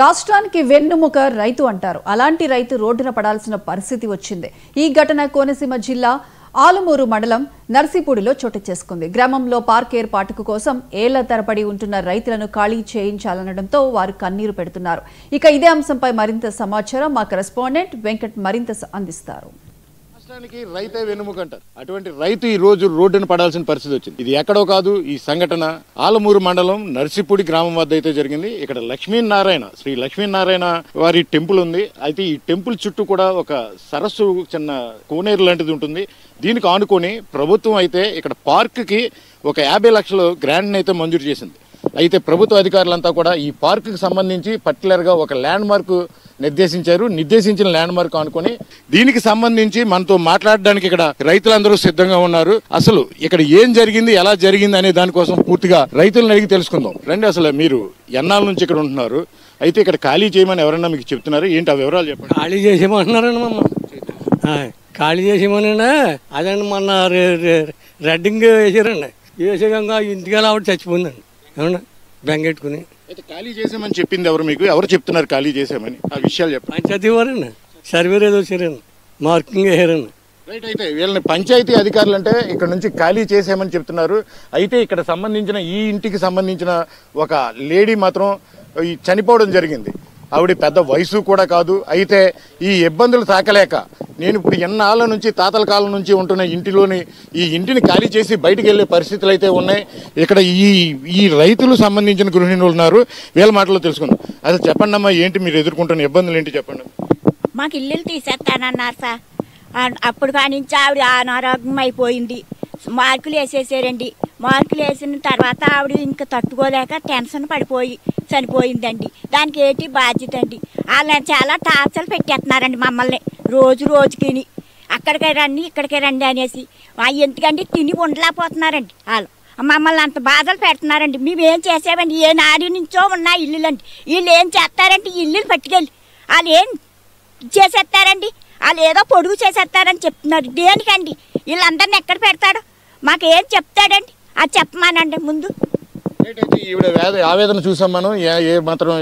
రాష్ట్రానికి వెన్నుముక రైతు అంటారు. అలాంటి రైతు రోడ్డున పడాల్సిన పరిస్థితి వచ్చింది. ఈ ఘటన కోనసీమ జిల్లా ఆలమూరు మండలం నర్సీపూడిలో చోటు చేసుకుంది. గ్రామంలో పార్క్ ఏర్పాటు కోసం ఏళ్ల తరబడి ఉంటున్న రైతులను ఖాళీ చేయించాలనడంతో వారు కన్నీరు పెడుతున్నారు. ఇక ఇదే అంశంపై మరింత సమాచారం మా కరెస్పాండెంట్ వెంకట్ మరింత అందిస్తారు. రాష్ట్రానికి రైతే వెన్నుముక అంటారు. అటువంటి రైతు ఈ రోజు రోడ్డున పడాల్సిన పరిస్థితి వచ్చింది. ఇది ఎక్కడో కాదు, ఈ సంఘటన ఆలమూరు మండలం నర్సీపూడి గ్రామం వద్ద అయితే జరిగింది. ఇక్కడ లక్ష్మీనారాయణ శ్రీ లక్ష్మీనారాయణ వారి టెంపుల్ ఉంది. అయితే ఈ టెంపుల్ చుట్టూ కూడా ఒక సరస్సు చిన్న కోనేరు లాంటిది ఉంటుంది. దీనికి ఆనుకొని ప్రభుత్వం అయితే ఇక్కడ పార్క్ కి ఒక 50 లక్షల గ్రాంట్ అయితే మంజూరు చేసింది. అయితే ప్రభుత్వ అధికారులంతా కూడా ఈ పార్క్ కి సంబంధించి పర్టికులర్ గా ఒక ల్యాండ్ మార్క్ నిర్దేశించిన ల్యాండ్ మార్క్ అనుకొని దీనికి సంబంధించి మనతో మాట్లాడడానికి ఇక్కడ రైతులందరూ సిద్ధంగా ఉన్నారు. అసలు ఇక్కడ ఏం జరిగింది, ఎలా జరిగింది అనే దానికోసం పూర్తిగా రైతులను అడిగి తెలుసుకుందాం రండి. అసలు మీరు ఎన్నాళ్ళ నుంచి ఇక్కడ ఉంటున్నారు? అయితే ఇక్కడ ఖాళీ చేయమని ఎవరన్నా మీకు చెప్తున్నారు ఏంటి? ఆ వివరాలు చెప్పండి. ఖాళీ చేసేయమంటున్నారండి ఖాళీ చేసేయమనండి. అదండి మొన్న రెడ్డింగ్ వేసారండి. వేసేయంగా ఇంటికి ఆవిడ చచ్చిపోయిందండి. ఏమన్నా బెంగెట్టుకుని. అయితే ఖాళీ చేసామని చెప్పింది ఎవరు మీకు? ఎవరు చెప్తున్నారు ఖాళీ చేసామని? ఆ విషయాలు చెప్పండి. పంచాయతీ వారండి సర్వేర్ ఏదో వచ్చారండి, మార్కింగ్ వేసారండి. రైట్. అయితే వీళ్ళని పంచాయతీ అధికారులు అంటే ఇక్కడ నుంచి ఖాళీ చేసామని చెప్తున్నారు. అయితే ఇక్కడ సంబంధించిన ఈ ఇంటికి సంబంధించిన ఒక లేడీ మాత్రం ఈ చనిపోవడం జరిగింది. ఆవిడ పెద్ద వయసు కూడా కాదు. అయితే ఈ ఇబ్బందులు తాకలేక నేను ఇప్పుడు ఎన్నాళ్ళ నుంచి తాతల కాలం నుంచి ఉంటున్న ఇంటిలోని ఈ ఇంటిని ఖాళీ చేసి బయటికి వెళ్ళే పరిస్థితులు అయితే ఉన్నాయి. ఇక్కడ ఈ రైతులు సంబంధించిన గృహిణులు ఉన్నారు. వీళ్ళ మాటలో తెలుసుకుందాం. అసలు చెప్పండి అమ్మా, ఏంటి మీరు ఎదుర్కొంటున్న ఇబ్బందులు ఏంటి చెప్పండి. మాకు ఇల్లులు తీసేస్తానన్నారు సార్. అప్పుడు కానించి ఆవిడ అనారోగ్యం అయిపోయింది. మార్కులు వేసేసారండి. మార్కులు వేసిన తర్వాత ఆవిడ ఇంకా తట్టుకోలేక టెన్షన్ పడిపోయి చనిపోయిందండి. దానికి ఏంటి బాధ్యత అండి? వాళ్ళని చాలా టార్చర్లు పెట్టేస్తున్నారండి మమ్మల్ని రోజుకి. అక్కడికే రండి ఇక్కడికే రండి అనేసి. ఎందుకంటే తిని ఉండలేకపోతున్నారండి వాళ్ళు. మమ్మల్ని అంత బాధలు పెడుతున్నారండి. మేమేం చేసామండి? ఏ నాడి నుంచో ఉన్న ఇల్లులండి. వీళ్ళు ఏం చేస్తారంటే ఇల్లులు పట్టుకెళ్ళి వాళ్ళు ఏం చేసేస్తారండి? వాళ్ళు ఏదో పొడుగు చేసేస్తారని చెప్తున్నారు. దేనికండి? వీళ్ళందరినీ ఎక్కడ పెడతాడు? మాకేం చెప్తాడండి? అది చెప్పమానండి ముందు. అయితే ఈవిడ ఆవేదన చూసాం మనం. ఏ మాత్రం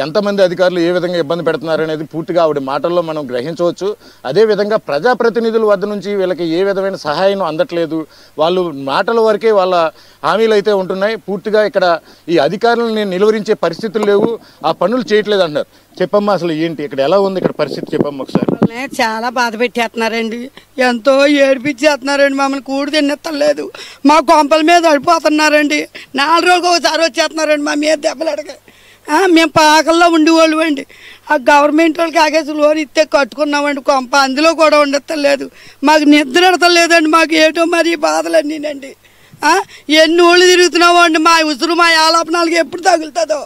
ఎంతమంది అధికారులు ఏ విధంగా ఇబ్బంది పెడుతున్నారు అనేది పూర్తిగా ఆవిడ మాటల్లో మనం గ్రహించవచ్చు. అదేవిధంగా ప్రజాప్రతినిధుల వద్ద నుంచి వీళ్ళకి ఏ విధమైన సహాయం అందట్లేదు. వాళ్ళు మాటల వరకే వాళ్ళ హామీలు అయితే ఉంటున్నాయి. పూర్తిగా ఇక్కడ ఈ అధికారులను నిలువరించే పరిస్థితులు లేవు, ఆ పనులు చేయట్లేదు అంటున్నారు. చెప్పమ్మా, అసలు ఏంటి ఇక్కడ ఎలా ఉంది ఇక్కడ పరిస్థితి? చెప్పమ్మా ఒకసారి. చాలా బాధ పెట్టేస్తున్నారండి, ఎంతో ఏడిపించేస్తున్నారండి. మమ్మల్ని కూడి తిన్నెత్తలేదు. మా కొంపల మీద పడిపోతున్నారండి. 4 రోజులకు ఒకసారి వచ్చేస్తున్నారండి మా మీద దెబ్బలడక. మేము పాకల్లో ఉండేవాళ్ళు అండి. ఆ గవర్నమెంట్ వాళ్ళకి ఆగేసి లోన్ ఇస్తే కట్టుకున్నామండి కొంప. అందులో కూడా ఉండలేదు. మాకు నిద్ర ఎడతలేదండి. మాకు ఏటో మరి బాధలన్నీనండి. ఎన్ని ఊళ్ళు తిరుగుతున్నామో అండి. మా ఉసురు మా ఆలాపనాలకి ఎప్పుడు తగులుతుందో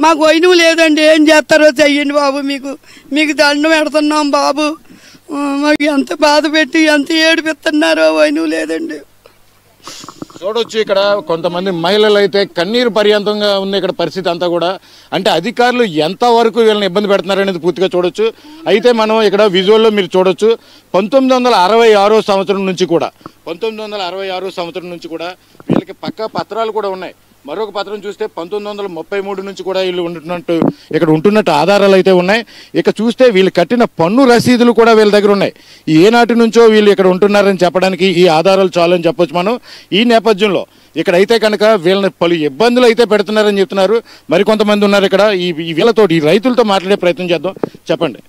మాకు వైను లేదండి. ఏం చేస్తారో చెయ్యండి బాబు. మీకు దండం పెడుతున్నాం బాబు. మాకు ఎంత బాధ పెట్టి ఎంత ఏడిపిస్తున్నారో వైను లేదండి. చూడొచ్చు ఇక్కడ కొంతమంది మహిళలు అయితే కన్నీరు పర్యంతంగా ఉంది ఇక్కడ పరిస్థితి అంతా కూడా. అంటే అధికారులు ఎంతవరకు వీళ్ళని ఇబ్బంది పెడుతున్నారు అనేది పూర్తిగా చూడొచ్చు. అయితే మనం ఇక్కడ విజువల్లో మీరు చూడొచ్చు 1966 సంవత్సరం నుంచి కూడా వీళ్ళకి పక్కా పత్రాలు కూడా ఉన్నాయి. మరొక పత్రం చూస్తే 1933 నుంచి కూడా వీళ్ళు ఉంటున్నట్టు ఆధారాలు అయితే ఉన్నాయి. ఇక చూస్తే వీళ్ళు కట్టిన పన్ను రసీదులు కూడా వీళ్ళ దగ్గర ఉన్నాయి. ఏనాటి నుంచో వీళ్ళు ఇక్కడ ఉంటున్నారని చెప్పడానికి ఈ ఆధారాలు చాలు అని చెప్పొచ్చు మనం. ఈ నేపథ్యంలో ఇక్కడైతే కనుక వీళ్ళని పలు ఇబ్బందులు అయితే పెడుతున్నారని చెప్తున్నారు. మరికొంతమంది ఉన్నారు ఇక్కడ. ఈ రైతులతో మాట్లాడే ప్రయత్నం చేద్దాం. చెప్పండి,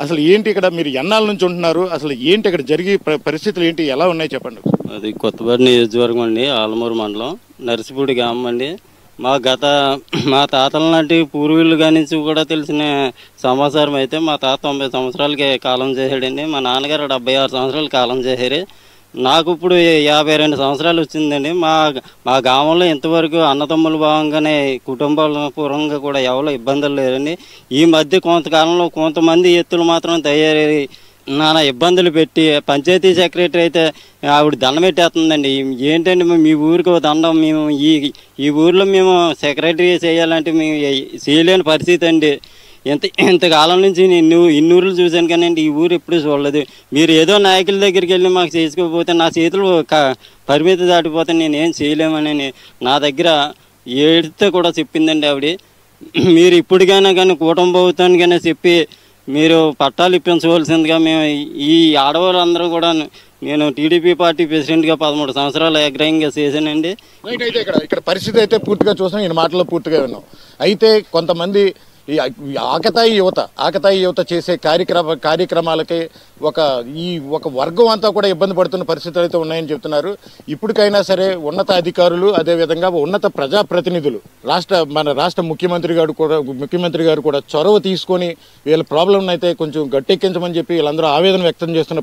అసలు ఏంటి ఇక్కడ మీరు ఎన్నాళ్ళ నుంచి ఉంటున్నారు? అసలు ఏంటి ఇక్కడ జరిగే పరిస్థితులు ఏంటి, ఎలా ఉన్నాయి చెప్పండి. అది కొత్తపేట నియోజకవర్గం అండి, ఆలమూరు మండలం నర్సిపూడి గ్రామం అండి. మా తాతల నాటి పూర్వీకులు కానించి కూడా తెలిసిన సమాచారం అయితే మా తాత 90 సంవత్సరాలకి కాలం చేశాడండి. మా నాన్నగారు 76 సంవత్సరాలు కాలం చేశారు. నాకు ఇప్పుడు 52 సంవత్సరాలు వచ్చిందండి. మా గ్రామంలో ఇంతవరకు అన్నదమ్ముల భావంగానే కుటుంబాల పూర్వంగా కూడా ఎవరో ఇబ్బందులు లేరండి. ఈ మధ్య కొంతకాలంలో కొంతమంది ఎత్తులు మాత్రం తయారయ్యి నానా ఇబ్బందులు పెట్టి పంచాయతీ సెక్రటరీ అయితే ఆవిడ దండం పెట్టేస్తుందండి. ఏంటంటే మీ ఊరికి దండం, మేము ఈ ఊరిలో మేము సెక్రటరీ చేయాలంటే మేము చేయలేని పరిస్థితి అండి. ఇంతకాలం నుంచి నేను ఇన్నూరులు చూశాను కానీ ఈ ఊరు ఎప్పుడు చూడలేదు. మీరు ఏదో నాయకుల దగ్గరికి వెళ్ళి మాకు చేసుకోకపోతే నా చేతులు పరిమితి దాటిపోతే నేనేం చేయలేమని నా దగ్గర ఏడితే కూడా చెప్పిందండి ఆవిడ. మీరు ఇప్పటికైనా కానీ కూటమి ప్రభుత్వానికైనా చెప్పి మీరు పట్టాలు ఇప్పించవలసిందిగా మేము ఈ ఆడవాళ్ళందరూ కూడా, నేను టీడీపీ పార్టీ ప్రెసిడెంట్గా 13 సంవత్సరాలు అగ్రహంగా చేశానండి. రైట్. అయితే ఇక్కడ పరిస్థితి అయితే పూర్తిగా చూసాం, ఈయన మాటల్లో పూర్తిగా విన్నాం. అయితే కొంతమంది ఈ ఆకతాయి యువత చేసే కార్యక్రమాలకి ఒక వర్గం అంతా కూడా ఇబ్బంది పడుతున్న పరిస్థితులు అయితే ఉన్నాయని చెప్తున్నారు. ఇప్పటికైనా సరే ఉన్నత అధికారులు, అదేవిధంగా ఉన్నత ప్రజాప్రతినిధులు, మన రాష్ట్ర ముఖ్యమంత్రి గారు కూడా చొరవ తీసుకొని వీళ్ళ ప్రాబ్లం అయితే కొంచెం గట్టెక్కించమని చెప్పి వీళ్ళందరూ ఆవేదన వ్యక్తం చేస్తున్న